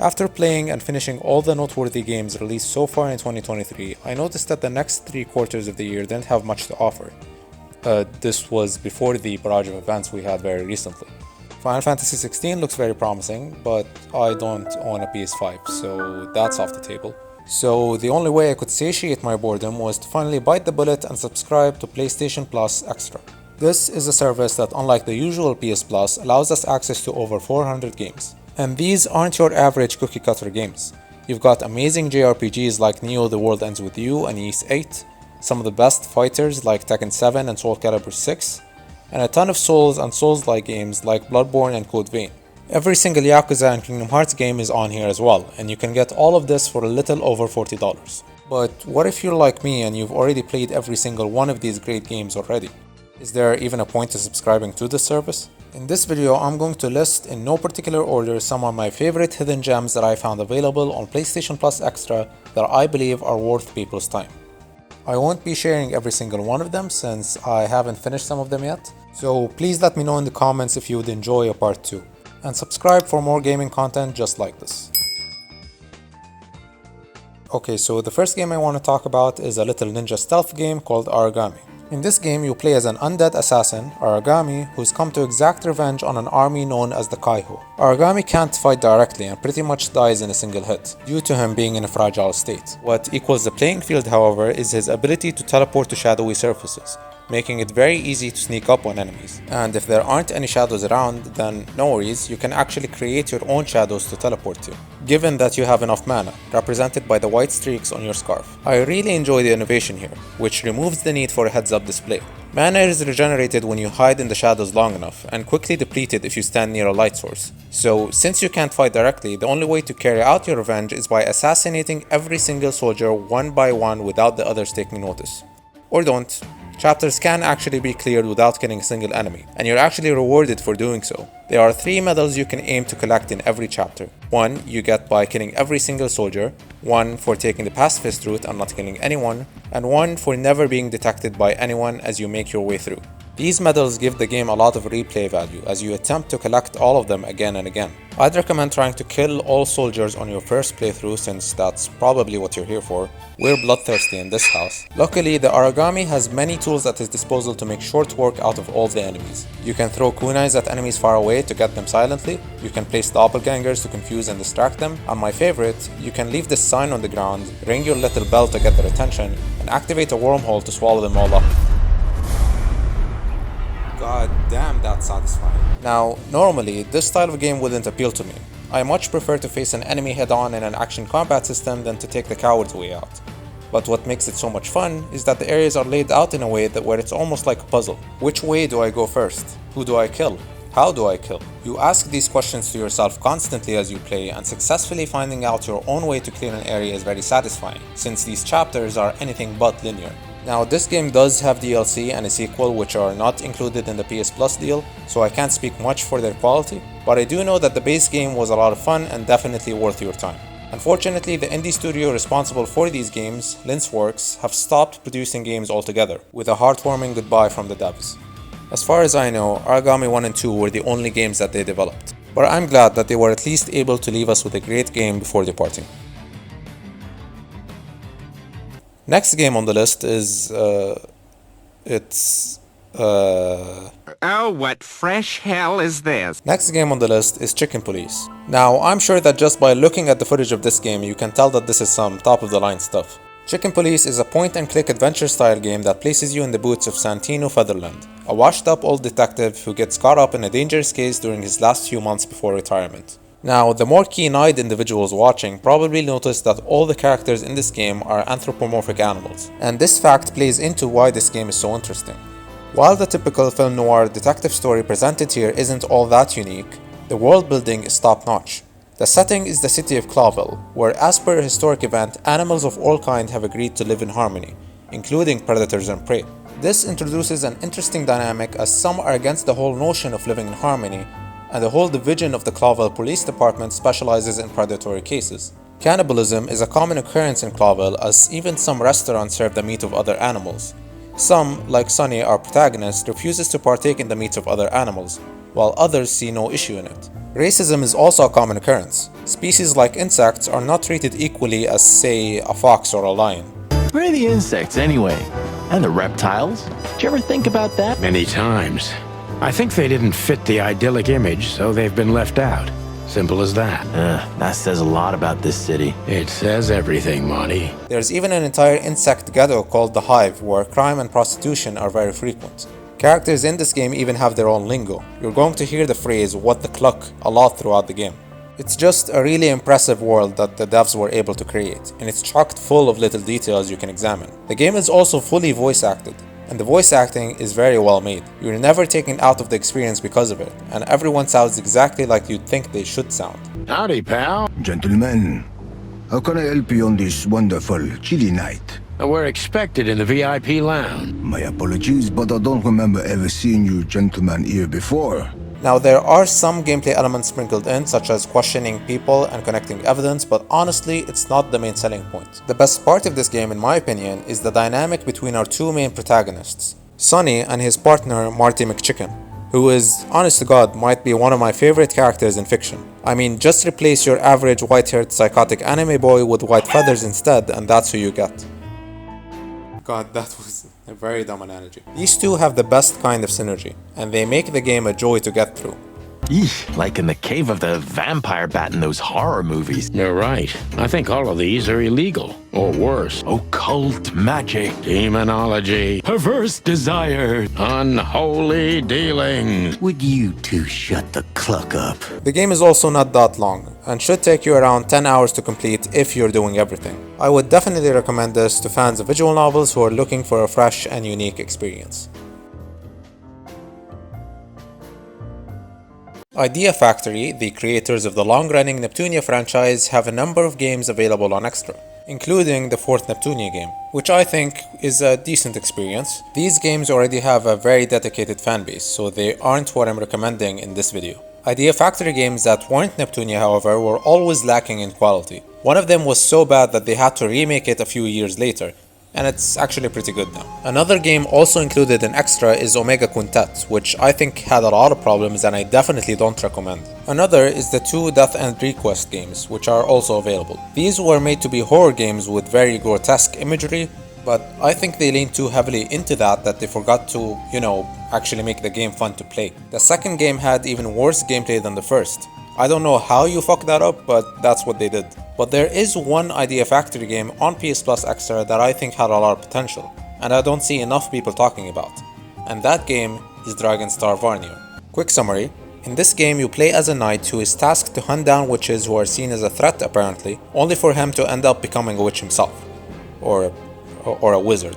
After playing and finishing all the noteworthy games released so far in 2023, I noticed that the next 3 quarters of the year didn't have much to offer. This was before the barrage of events we had very recently. Final Fantasy XVI looks very promising, but I don't own a PS5, so that's off the table. So the only way I could satiate my boredom was to finally bite the bullet and subscribe to PlayStation Plus Extra. This is a service that, unlike the usual PS Plus, allows us access to over 400 games. And these aren't your average cookie cutter games. You've got amazing JRPGs like Neo The World Ends With You and Ys 8, some of the best fighters like Tekken 7 and Soul Calibur 6, and a ton of Souls and Souls-like games like Bloodborne and Code Vein. Every single Yakuza and Kingdom Hearts game is on here as well, and you can get all of this for a little over $40. But what if you're like me and you've already played every single one of these great games already? Is there even a point to subscribing to this service? In this video, I'm going to list in no particular order some of my favorite hidden gems that I found available on PlayStation Plus Extra that I believe are worth people's time. I won't be sharing every single one of them since I haven't finished some of them yet, so please let me know in the comments if you would enjoy a part 2. And subscribe for more gaming content just like this. Okay, so the first game I want to talk about is a little ninja stealth game called Aragami. In this game, you play as an undead assassin, Aragami, who's come to exact revenge on an army known as the Kaiho. Aragami can't fight directly and pretty much dies in a single hit, due to him being in a fragile state. What equals the playing field, however, is his ability to teleport to shadowy surfaces, making it very easy to sneak up on enemies. And if there aren't any shadows around, then no worries, you can actually create your own shadows to teleport to, given that you have enough mana, represented by the white streaks on your scarf. I really enjoy the innovation here, which removes the need for a heads-up display. Mana is regenerated when you hide in the shadows long enough, and quickly depleted if you stand near a light source. So, since you can't fight directly, the only way to carry out your revenge is by assassinating every single soldier one by one without the others taking notice. Or don't. Chapters can actually be cleared without killing a single enemy, and you're actually rewarded for doing so. There are 3 medals you can aim to collect in every chapter. 1 you get by killing every single soldier, 1 for taking the pacifist route and not killing anyone, and 1 for never being detected by anyone as you make your way through. These medals give the game a lot of replay value as you attempt to collect all of them again and again. I'd recommend trying to kill all soldiers on your first playthrough since that's probably what you're here for. We're bloodthirsty in this house. Luckily, the Aragami has many tools at his disposal to make short work out of all the enemies. You can throw kunais at enemies far away to get them silently, you can place doppelgangers to confuse and distract them, and my favorite, you can leave this sign on the ground, ring your little bell to get their attention, and activate a wormhole to swallow them all up. God damn, that's satisfying. Now, normally, this style of game wouldn't appeal to me. I much prefer to face an enemy head-on in an action combat system than to take the coward's way out. But what makes it so much fun is that the areas are laid out in a way where it's almost like a puzzle. Which way do I go first? Who do I kill? How do I kill? You ask these questions to yourself constantly as you play, and successfully finding out your own way to clear an area is very satisfying, since these chapters are anything but linear. Now, this game does have DLC and a sequel which are not included in the PS Plus deal, so I can't speak much for their quality, but I do know that the base game was a lot of fun and definitely worth your time. Unfortunately, the indie studio responsible for these games, Linceworks, have stopped producing games altogether, with a heartwarming goodbye from the devs. As far as I know, Aragami 1 and 2 were the only games that they developed, but I'm glad that they were at least able to leave us with a great game before departing. Next game on the list is, Oh, what fresh hell is this? Next game on the list is Chicken Police. Now, I'm sure that just by looking at the footage of this game, you can tell that this is some top-of-the-line stuff. Chicken Police is a point-and-click adventure-style game that places you in the boots of Santino Featherland, a washed-up old detective who gets caught up in a dangerous case during his last few months before retirement. Now, the more keen-eyed individuals watching probably noticed that all the characters in this game are anthropomorphic animals, and this fact plays into why this game is so interesting. While the typical film noir detective story presented here isn't all that unique, the world building is top-notch. The setting is the city of Clawville, where as per a historic event, animals of all kinds have agreed to live in harmony, including predators and prey. This introduces an interesting dynamic as some are against the whole notion of living in harmony, and the whole division of the Clawville Police Department specializes in predatory cases. Cannibalism is a common occurrence in Clawville, as even some restaurants serve the meat of other animals. Some, like Sunny, our protagonist, refuses to partake in the meat of other animals, while others see no issue in it. Racism is also a common occurrence. Species like insects are not treated equally as, say, a fox or a lion. Where are the insects anyway? And the reptiles? Did you ever think about that? Many times. I think they didn't fit the idyllic image, so they've been left out. Simple as that. That says a lot about this city. It says everything, Monty. There's even an entire insect ghetto called the Hive, where crime and prostitution are very frequent. Characters in this game even have their own lingo. You're going to hear the phrase "what the cluck" a lot throughout the game. It's just a really impressive world that the devs were able to create, and it's chocked full of little details you can examine. The game is also fully voice acted, and the voice acting is very well made. You're never taken out of the experience because of it, and everyone sounds exactly like you'd think they should sound. Howdy, pal. Gentlemen, how can I help you on this wonderful, chilly night? We're expected in the VIP lounge. My apologies, but I don't remember ever seeing you gentlemen here before. Now, there are some gameplay elements sprinkled in, such as questioning people and connecting evidence, but honestly, it's not the main selling point. The best part of this game, in my opinion, is the dynamic between our two main protagonists, Sonny and his partner, Marty McChicken, who is, honest to God, might be one of my favorite characters in fiction. I mean, just replace your average white-haired psychotic anime boy with white feathers instead, and that's who you get. God, that was a very dumb analogy. These two have the best kind of synergy, and they make the game a joy to get through. Eesh, like in the cave of the vampire bat in those horror movies. You're right. I think all of these are illegal. Or worse. Occult magic. Demonology. Perverse desire. Unholy dealings. Would you two shut the cluck up? The game is also not that long, and should take you around 10 hours to complete if you're doing everything. I would definitely recommend this to fans of visual novels who are looking for a fresh and unique experience. Idea Factory, the creators of the long-running Neptunia franchise, have a number of games available on Extra, including the fourth Neptunia game, which I think is a decent experience. These games already have a very dedicated fanbase, so they aren't what I'm recommending in this video. Idea Factory games that weren't Neptunia, however, were always lacking in quality. One of them was so bad that they had to remake it a few years later, and it's actually pretty good now. Another game also included in Extra is Omega Quintet, which I think had a lot of problems and I definitely don't recommend. Another is the two Death End Request games, which are also available. These were made to be horror games with very grotesque imagery, but I think they leaned too heavily into that they forgot to, actually make the game fun to play. The second game had even worse gameplay than the first. I don't know how you fucked that up, but that's what they did. But there is one Idea Factory game on psplus Extra that I think had a lot of potential, and I don't see enough people talking about. And that game is Dragon Star Varnir. Quick summary. In this game you play as a knight who is tasked to hunt down witches who are seen as a threat apparently, only for him to end up becoming a witch himself. Or a wizard.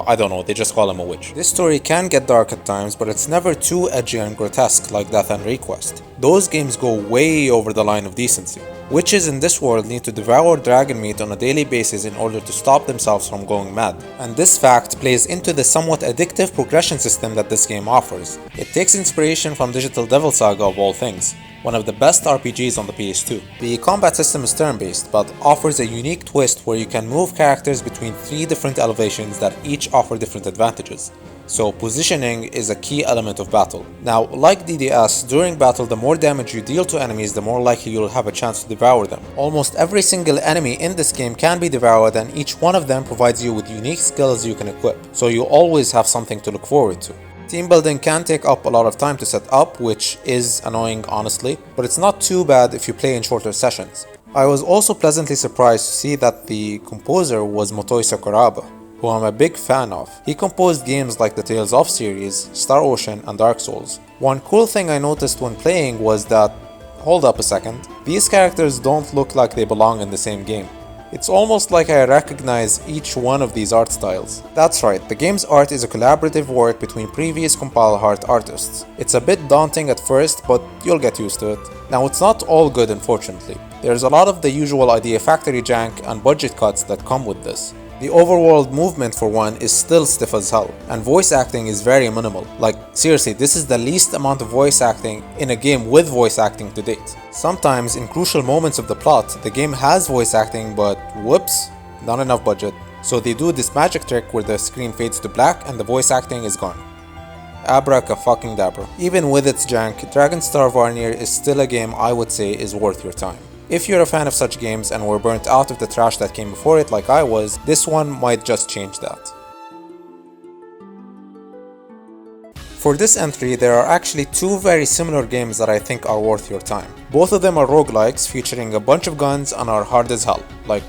I don't know, they just call him a witch. This story can get dark at times, but it's never too edgy and grotesque like Death End Request. Those games go way over the line of decency. Witches in this world need to devour dragon meat on a daily basis in order to stop themselves from going mad. And this fact plays into the somewhat addictive progression system that this game offers. It takes inspiration from Digital Devil Saga of all things, one of the best RPGs on the PS2. The combat system is turn-based, but offers a unique twist where you can move characters between 3 different elevations that each offer different advantages. So positioning is a key element of battle. Now, like DDS, during battle the more damage you deal to enemies, the more likely you'll have a chance to devour them. Almost every single enemy in this game can be devoured, and each one of them provides you with unique skills you can equip, so you always have something to look forward to. Team building can take up a lot of time to set up, which is annoying honestly, but it's not too bad if you play in shorter sessions. I was also pleasantly surprised to see that the composer was Motoi Sakuraba, who I'm a big fan of. He composed games like the Tales of series, Star Ocean, and Dark Souls. One cool thing I noticed when playing was that, hold up a second, these characters don't look like they belong in the same game. It's almost like I recognize each one of these art styles. That's right, the game's art is a collaborative work between previous Compile Heart artists. It's a bit daunting at first, but you'll get used to it. Now, it's not all good, unfortunately. There's a lot of the usual Idea Factory jank and budget cuts that come with this. The overworld movement, for one, is still stiff as hell, and voice acting is very minimal. Like, seriously, this is the least amount of voice acting in a game with voice acting to date. Sometimes, in crucial moments of the plot, the game has voice acting, but whoops, not enough budget. So they do this magic trick where the screen fades to black and the voice acting is gone. Abracadabra. Even with its jank, Dragon Star Varnir is still a game I would say is worth your time. If you're a fan of such games and were burnt out of the trash that came before it like I was, this one might just change that. For this entry, there are actually two very similar games that I think are worth your time. Both of them are roguelikes featuring a bunch of guns and are hard as hell. Like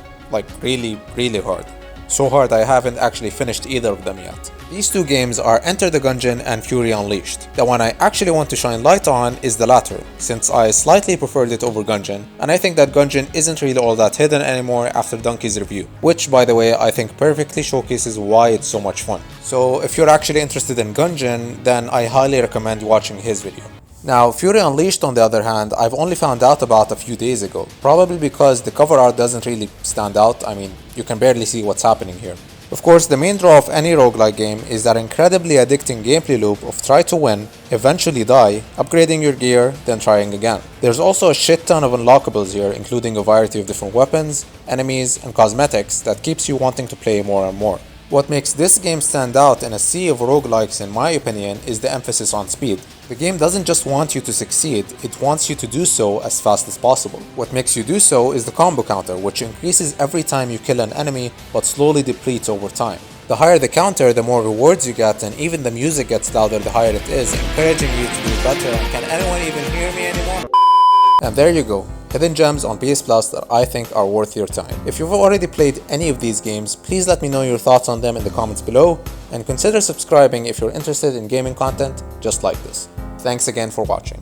really hard. So hard I haven't actually finished either of them yet. These two games are Enter the Gungeon and Fury Unleashed. The one I actually want to shine light on is the latter, since I slightly preferred it over Gungeon, and I think that Gungeon isn't really all that hidden anymore after Donkey's review, which by the way I think perfectly showcases why it's so much fun. So if you're actually interested in Gungeon, then I highly recommend watching his video. Now, Fury Unleashed on the other hand, I've only found out about a few days ago, probably because the cover art doesn't really stand out. I mean, you can barely see what's happening here. Of course, the main draw of any roguelike game is that incredibly addicting gameplay loop of try to win, eventually die, upgrading your gear, then trying again. There's also a shit ton of unlockables here, including a variety of different weapons, enemies, and cosmetics that keeps you wanting to play more and more. What makes this game stand out in a sea of roguelikes in my opinion is the emphasis on speed. The game doesn't just want you to succeed, it wants you to do so as fast as possible. What makes you do so is the combo counter, which increases every time you kill an enemy but slowly depletes over time. The higher the counter, the more rewards you get, and even the music gets louder the higher it is, encouraging you to do better. And can anyone even hear me anymore? And there you go, hidden gems on psplus that I think are worth your time. If you've already played any of these games, please let me know your thoughts on them in the comments below, and consider subscribing if you're interested in gaming content just like this. Thanks again for watching.